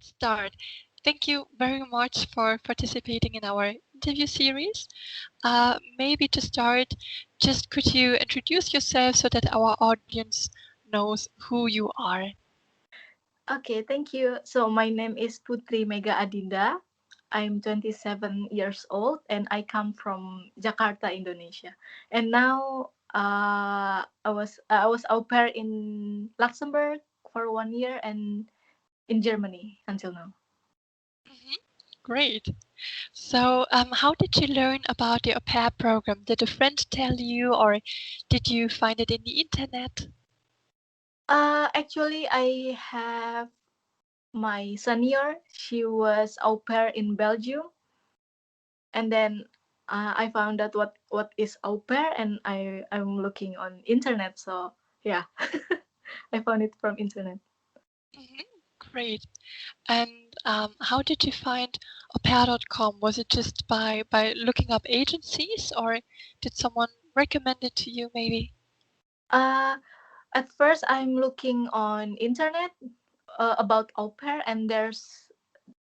let's start. Thank you very much for participating in our interview series. Maybe to start, just could you introduce yourself so that our audience knows who you are? Okay, thank you. So my name is Putri Mega Adinda. I'm 27 years old and I come from Jakarta, Indonesia. And now I was au pair in Luxembourg for 1 year and in Germany until now. Mhm. Great. So, how did you learn about the au pair program? Did a friend tell you, or did you find it in the internet? Actually, I have my senior. She was au pair in Belgium, and then I found out what is au pair, and I'm looking on internet. So yeah, I found it from internet. Mhm. Great. And how did you find aupair.com? Was it just by looking up agencies, or did someone recommend it to you maybe? Uh, at first I'm looking on internet about au pair, and there's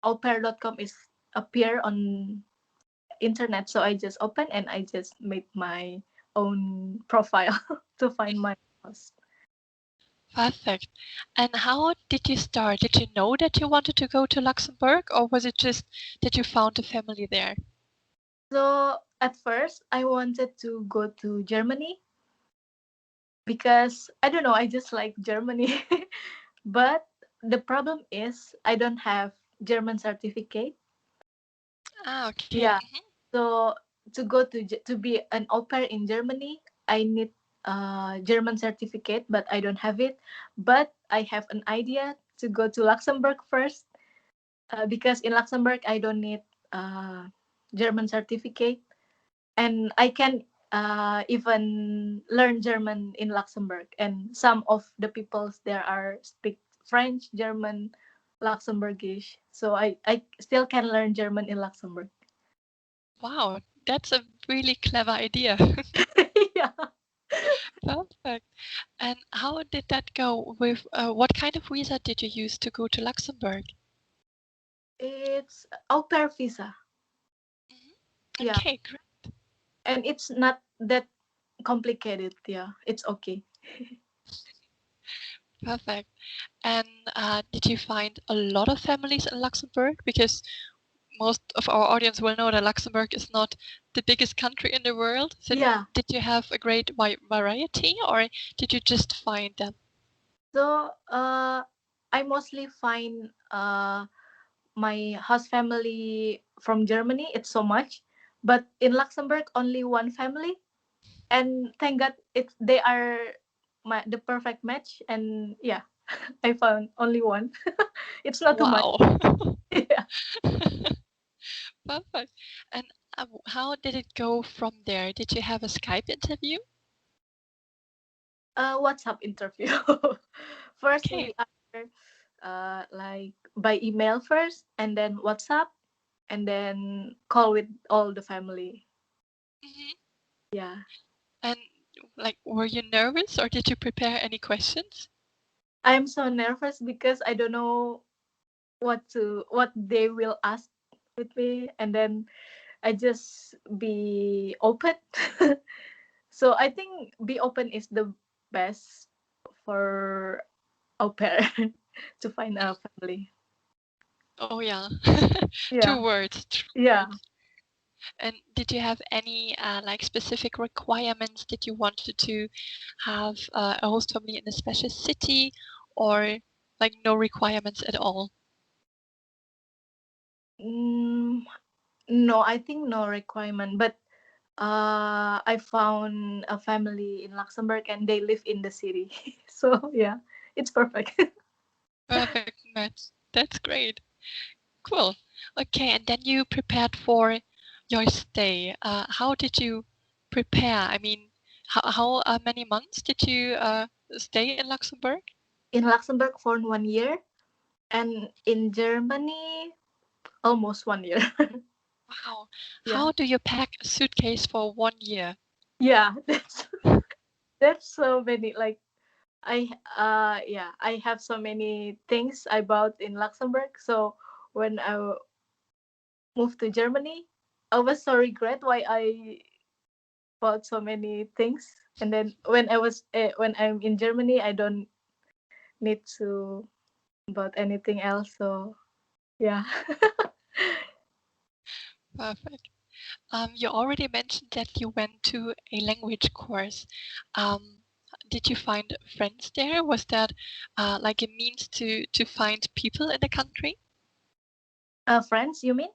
aupair.com is appear on internet. So I just open and I just made my own profile to find my house. Perfect. And how did you start? Did you know that you wanted to go to Luxembourg, or was it just that you found a family there? So at first I wanted to go to Germany because I don't know, I just like Germany. But the problem is I don't have German certificate. Ah, okay. Yeah. So to go to be an au pair in Germany, I need German certificate, but I don't have it. But I have an idea to go to Luxembourg first, because in Luxembourg I don't need German certificate, and I can even learn German in Luxembourg. And some of the peoples there are speak French, German, Luxembourgish. So I still can learn German in Luxembourg. Wow, that's a really clever idea. Yeah. Perfect. And how did that go with what kind of visa did you use to go to Luxembourg? It's au pair visa. Mhm. Yeah. Okay, great. And it's not that complicated. Yeah. It's okay. Perfect. And did you find a lot of families in Luxembourg? Because most of our audience will know that Luxembourg is not the biggest country in the world. So Yeah. did you have a great variety, or did you just find them? So I mostly find my host family from Germany. It's so much. But in Luxembourg only one family. And thank God they are the perfect match, and yeah, I found only one. It's not too much. Wow. Yeah. Perfect. And how did it go from there? Did you have a Skype interview? WhatsApp interview. First Okay. we are like by email first, and then WhatsApp, and then call with all the family. Mhm. Yeah. And like, were you nervous, or did you prepare any questions? I'm so nervous because I don't know what they will ask with me, and then I just be open. So I think be open is the best for au pair to find a family. Oh yeah. Yeah. Two words, two Yeah. words. And did you have any like specific requirements? Did you wanted to have a host family in a special city, or like no requirements at all? Mm, no, I think no requirement. But I found a family in Luxembourg and they live in the city. So yeah, it's perfect. Perfect match. That's great. Cool. Okay, and then you prepared for your stay. How did you prepare? I mean, how many months did you stay in Luxembourg? In Luxembourg for 1 year, and in Germany almost 1 year. Wow. Yeah. How do you pack a suitcase for 1 year? Yeah, that's so many. Like I have so many things I bought in Luxembourg. So when I moved to Germany, I was so regret why I bought so many things. And then when I'm in Germany, I don't need to bought anything else. So yeah. Perfect. You already mentioned that you went to a language course. Um, did you find friends there? Was that like a means to find people in the country? Friends, you mean?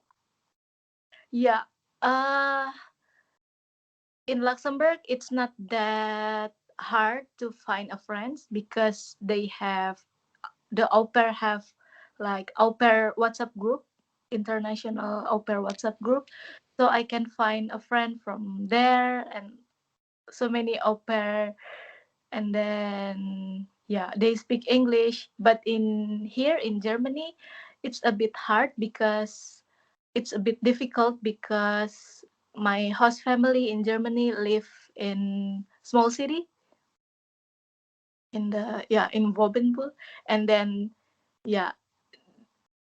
Yeah. Uh, in Luxembourg, it's not that hard to find a friends because they have the au pair have like au pair WhatsApp group, international au pair WhatsApp group. So I can find a friend from there and so many au pair. And then yeah, they speak English, but in here in Germany, it's a bit hard because it's a bit difficult because my host family in Germany live in small city in the yeah in Wobenburg, and then yeah,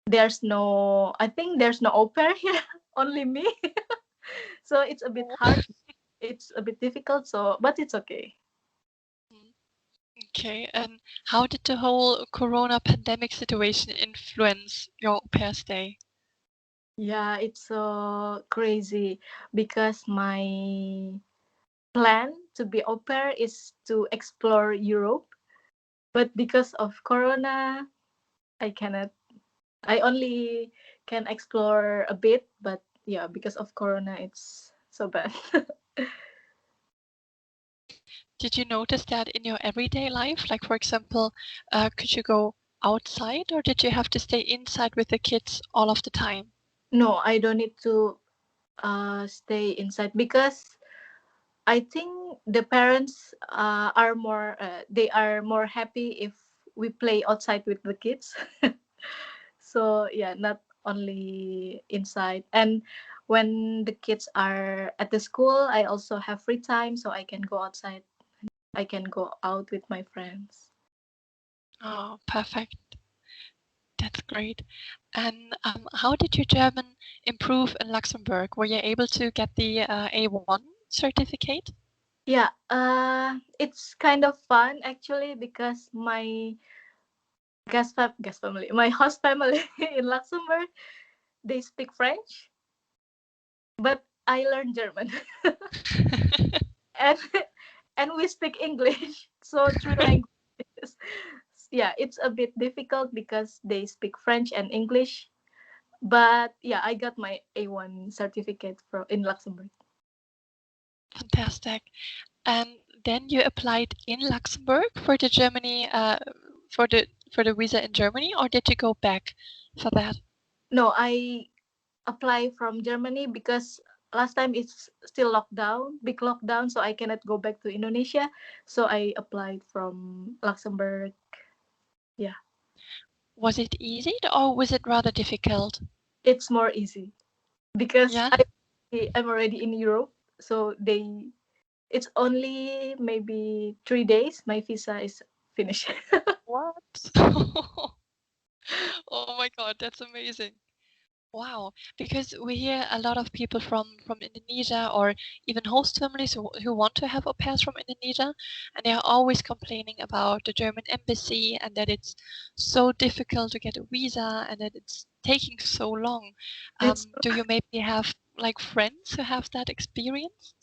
there's no, I think there's no au pair here, only me. So it's a bit Oh. hard, it's a bit difficult, so but it's okay. Mm, okay, and how did the whole Corona pandemic situation influence your au pair stay? Yeah, it's so crazy because my plan to be au pair is to explore Europe, but because of Corona, I cannot. I only can explore a bit, but yeah, because of Corona, it's so bad. Did you notice that in your everyday life? Like, for example, could you go outside or did you have to stay inside with the kids all of the time? No, I don't need to stay inside because I think the parents are more they are more happy if we play outside with the kids. So yeah, not only inside. And when the kids are at the school, I also have free time, so I can go outside. I can go out with my friends. Oh, perfect. That's great. And how did your German improve in Luxembourg? Were you able to get the A1 certificate? Yeah, it's kind of fun actually because my guest family, my host family in Luxembourg, they speak French, but I learned German, and and we speak English, so three languages. Yeah, it's a bit difficult because they speak French and English, but yeah, I got my A1 certificate from in Luxembourg. Fantastic. And then you applied in Luxembourg for the Germany for the visa in Germany, or did you go back for that? No, I apply from Germany because last time it's still lockdown, big lockdown, so I cannot go back to Indonesia. So I applied from Luxembourg. Yeah, Was it easy or was it rather difficult? it's more easy because Yeah. I'm already in Europe, so they it's only maybe 3 days. My visa is finished. What? Oh my God, that's amazing. Wow, because we hear a lot of people from Indonesia or even host families who want to have au pairs from Indonesia, and they are always complaining about the German embassy and that it's so difficult to get a visa and that it's taking so long. It's Do you maybe have like friends who have that experience?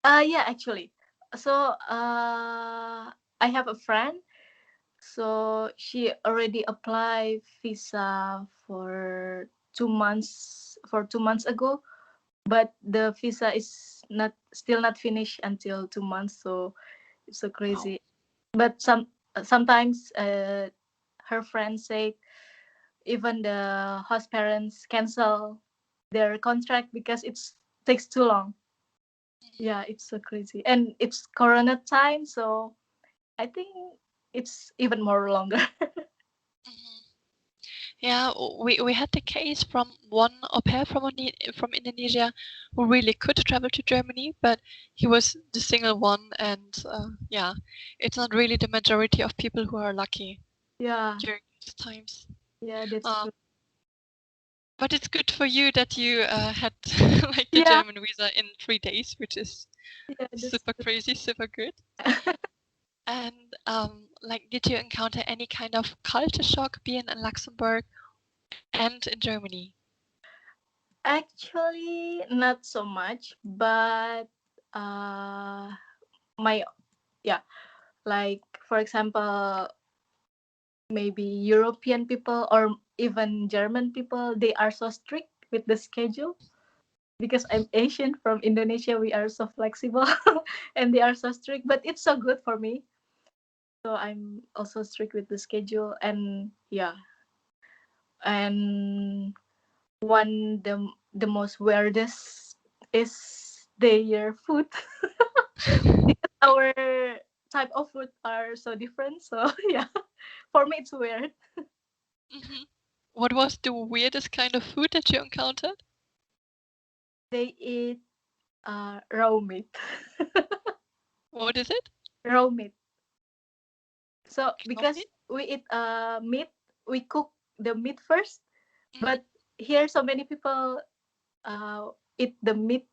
yeah, actually. So I have a friend. So she already applied visa for 2 months ago, but the visa is not still not finished until 2 months. So it's so Wow. crazy. But sometimes her friends say even the host parents cancel their contract because it's takes too long. Yeah, it's so crazy, and it's Corona time, so I think it's even more longer. Mhm. Yeah, we had the case from one au pair from Indonesia who really could travel to Germany, but he was the single one, and yeah, it's not really the majority of people who are lucky Yeah, during these times. yeah, that's Uh, true. but it's good for you that you had like the Yeah, German visa in 3 days, which is yeah, that's super crazy, super good. And like, did you encounter any kind of culture shock being in Luxembourg and in Germany? actually not so much, but uh, my yeah, like for example, maybe European people or even German people, they are so strict with the schedule. Because I'm Asian from Indonesia, we are so flexible and they are so strict, but it's so good for me. So I'm also strict with the schedule, and yeah, and the most weirdest is their food. Because our type of food are so different. So yeah, for me it's weird. Hmm. What was the weirdest kind of food that you encountered? They eat raw meat. What is it? Raw meat. So Cow because meat? we eat meat, we cook the meat first. Hmm. But here, so many people eat the meat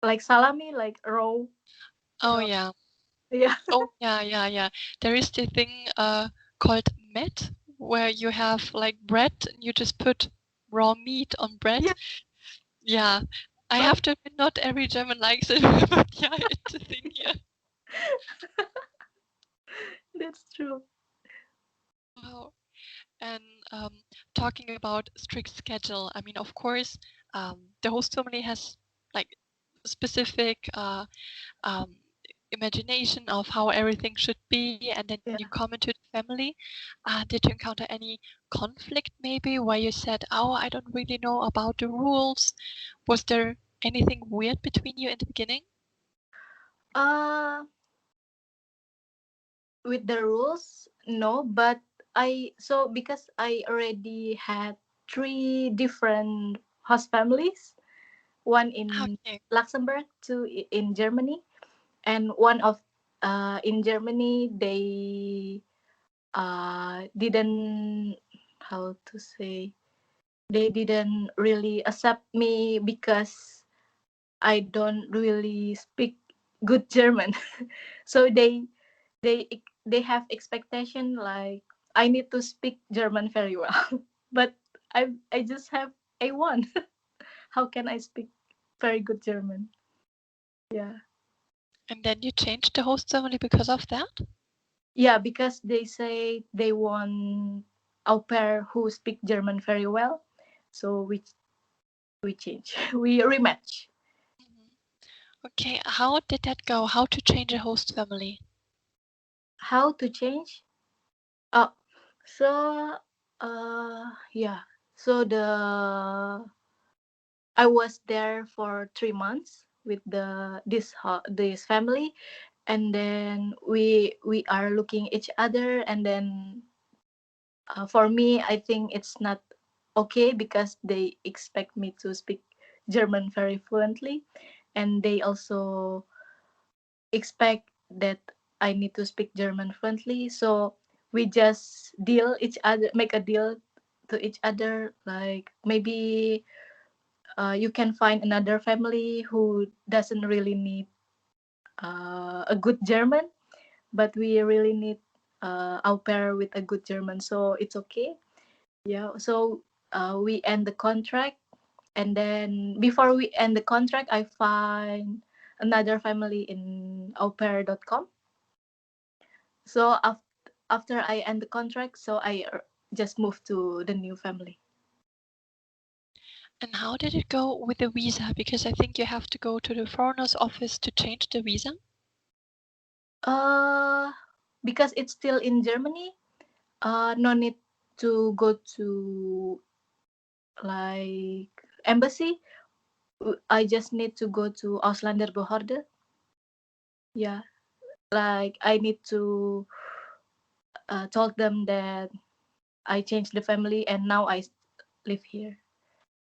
like salami, like Oh raw. yeah. Yeah, Oh yeah, yeah, yeah. There is the thing called met, where you have like bread and you just put raw meat on bread. yeah. Yeah. I Oh, have to admit, not every German likes it, but yeah, it's a thing here. that's true. Wow. And talking about strict schedule, I mean, of course, the host family has like specific um, imagination of how everything should be, and then you Yeah. come into the family. Did you encounter any conflict maybe where you said, "Oh, I don't really know about the rules"? Was there anything weird between you in the beginning? Uh, with the rules, no, but because I already had three different host families, one in Okay. Luxembourg, two in Germany, and one of in Germany they didn't, how to say, they didn't really accept me because I don't really speak good German. So they they have expectation like I need to speak German very well. But I just have A1. How can I speak very good German? Yeah. And then you changed the host family because of that? Yeah, because they say they want au pair who speak German very well. So we change. We rematch. Mhm. Okay, how did that go? How to change a host family? How to change? Oh, so yeah. So I was there for 3 months with this family, and then we are looking each other, and then for me, I think it's not okay because they expect me to speak German very fluently, and they also expect that I need to speak German fluently. So we just make a deal to each other. Like maybe you can find another family who doesn't really need a good German, but we really need au pair with a good German. So it's okay. Yeah. So we end the contract, and then before we end the contract, I find another family in aupair.com. So after I end the contract, so I just moved to the new family. And how did it go with the visa? Because I think you have to go to the foreigner's office to change the visa. Uh, because it's still in Germany, no need to go to like embassy. I just need to go to Ausländerbehörde. Yeah, like I need to told them that I changed the family, and now I live here.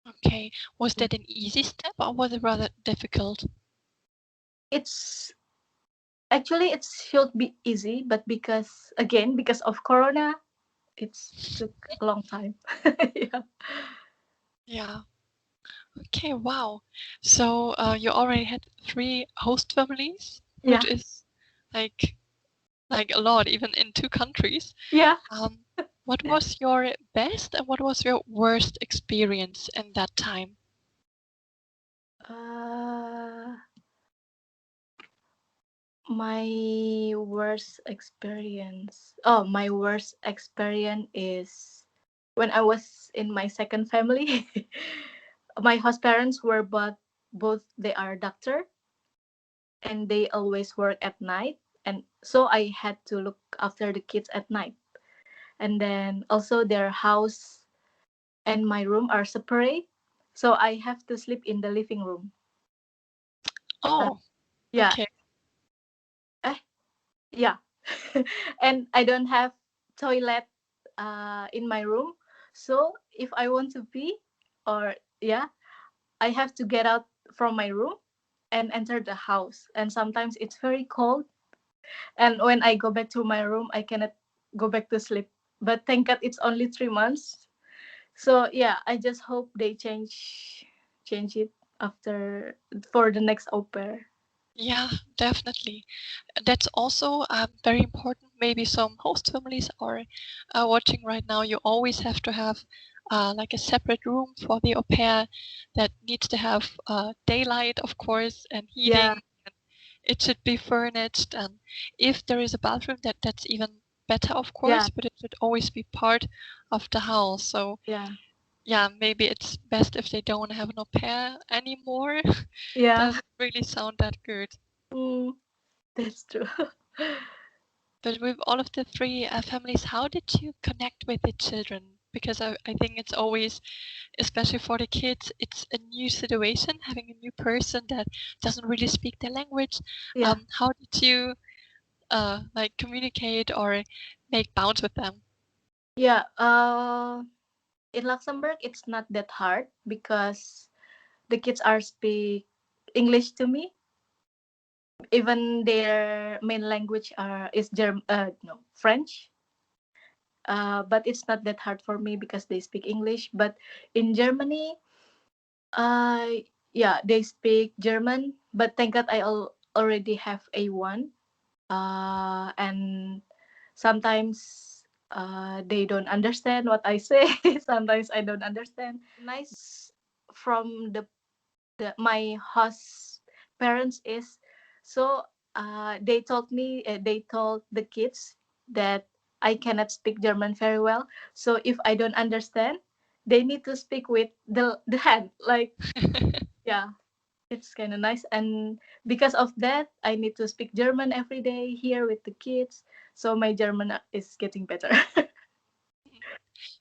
Okay. Was that an easy step or was it rather difficult? It's actually it should be easy, but because of Corona, it's took a long time. Yeah. Yeah. Okay, wow. So you already had three host families, which Yeah. is like like a lot, even in two countries. Yeah. Um, what was your best and what was your worst experience in that time? Uh, my my worst experience is when I was in my second family. My host parents were both they are doctor, and they always work at night, and so I had to look after the kids at night. And then also their house and my room are separate, so I have to sleep in the living room. uh, Oh, yeah. okay. eh, yeah. And I don't have toilet in my room, so if I want to pee, or yeah, I have to get out from my room and enter the house, and sometimes it's very cold, and when I go back to my room I cannot go back to sleep. But thank god it's only 3 months. So yeah, I just hope they change it after for the next au pair. Yeah, definitely. That's also very important. Maybe some host families are watching right now. You always have to have like a separate room for the au pair that needs to have daylight, of course, and Yeah. heating. It should be furnished, and if there is a bathroom, that's even better, of Yeah. course. But it should always be part of the house. So Yeah. yeah, maybe it's best if they don't have an au pair anymore. Yeah. Doesn't really sound that good. Mm, that's true. But with all of the three families, how did you connect with the children? Because I think it's always, especially for the kids, it's a new situation, having a new person that doesn't really speak their language. Yeah. How did you like communicate or make bonds with them? Yeah. In Luxembourg it's not that hard because the kids are speak English to me. Even their main language is no, French. But it's not that hard for me because they speak English. But in Germany, uh, yeah, they speak German. But thank God already have A1. And sometimes they don't understand what I say. Sometimes I don't understand. Nice from my host parents is, so they told the kids that I cannot speak German very well, so if I don't understand they need to speak with the hand, like, yeah. It's kind of nice, and because of that I need to speak German every day here with the kids, so my German is getting better.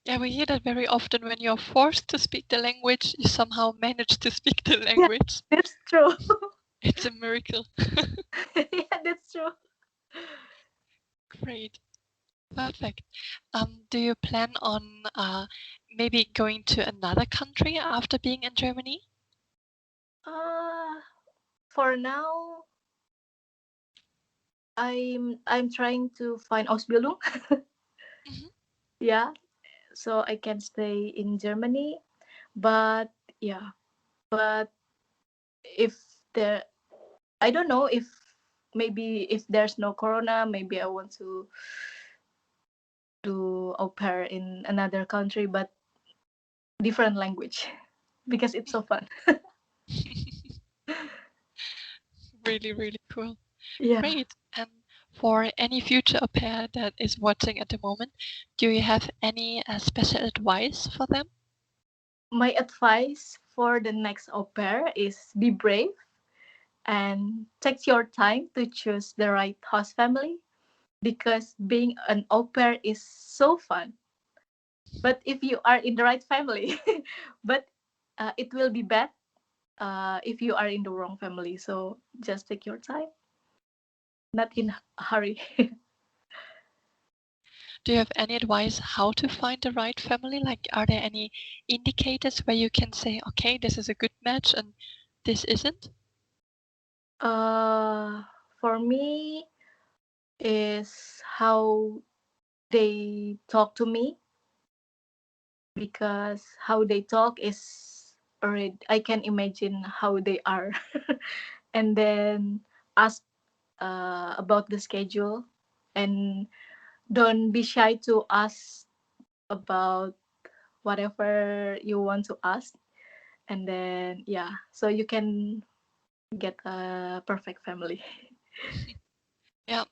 Yeah, we hear that very often. When you're forced to speak the language, you somehow manage to speak the Yeah, language. that's true. It's a miracle. Yeah, that's true. Great. Perfect. Do you plan on maybe going to another country after being in Germany? uh for now I'm trying to find Ausbildung. Mhm. Yeah, so I can stay in Germany. But yeah, but if there, I don't know if maybe if there's no corona, maybe I want to do au pair in another country, but different language because it's so fun. Really, really cool. Yeah. Great. And for any future au pair that is watching at the moment, do you have any special advice for them? My advice for the next au pair is be brave and take your time to choose the right host family, because being an au pair is so fun. But if you are in the right family, but it will be bad if you are in the wrong family. So just take your time, not in a hurry. Do you have any advice how to find the right family? Like, are there any indicators where you can say, okay, this is a good match and this isn't? For me, is how they talk to me, because how they talk is already, I can imagine how they are. And then ask about the schedule, and don't be shy to ask about whatever you want to ask. And then yeah, so you can get a perfect family. Yeah,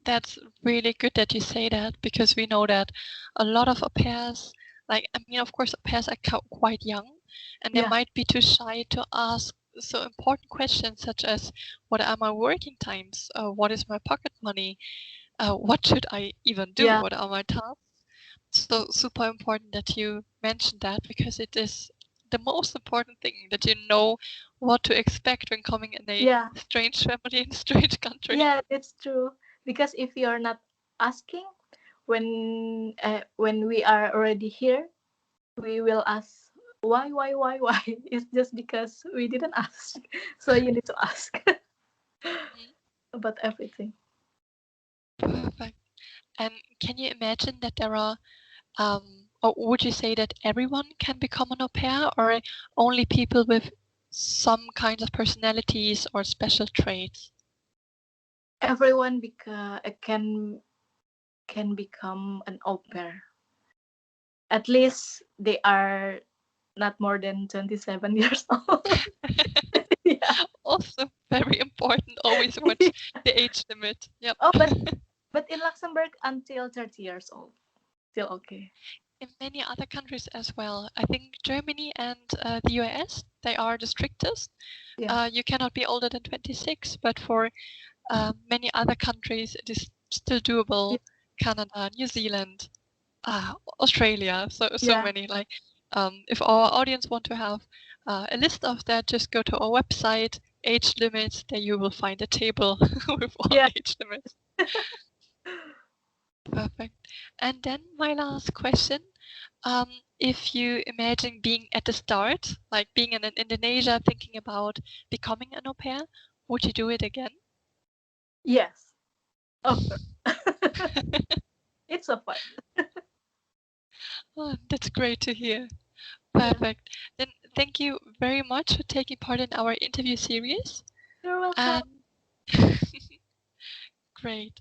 that's really good that you say that, because we know that a lot of au pairs, like, I mean, of course, au pairs are quite young, and they Yeah, might be too shy to ask so important questions such as, what are my working times? What is my pocket money? What should I even do? yeah, What are my tasks? So super important that you mentioned that, because it is the most important thing, that you know what to expect when coming in a yeah, strange family in a strange country. yeah, it's true. Because if you're not asking, when we are already here, we will ask why. It's just because we didn't ask. So you need to ask Mhm. about everything. Perfect. And can you imagine that there are, or would you say that everyone can become an au pair, or only people with some kinds of personalities or special traits? Everyone can become an au pair. At least they are not more than 27 years old. Yeah. Also very important, always watch the age limit. Yep. Oh, but in Luxembourg until 30 years old, still okay. In many other countries as well. I think Germany and the US, they are the strictest. Yeah. You cannot be older than 26, but for many other countries, it is still Yeah. doable. Canada, New Zealand, Australia, so Yeah. many. Like, if our audience want to have a list of that, just go to our website, age limits. There you will find a table with all Yeah. age limits. Perfect. And then my last question. If you imagine being at the start, like being in Indonesia, thinking about becoming an au pair, would you do it again? Yes. Of course. It's so fun. Oh, that's great to hear. Yeah. Perfect. Then thank you very much for taking part in our interview series. You're welcome. And great.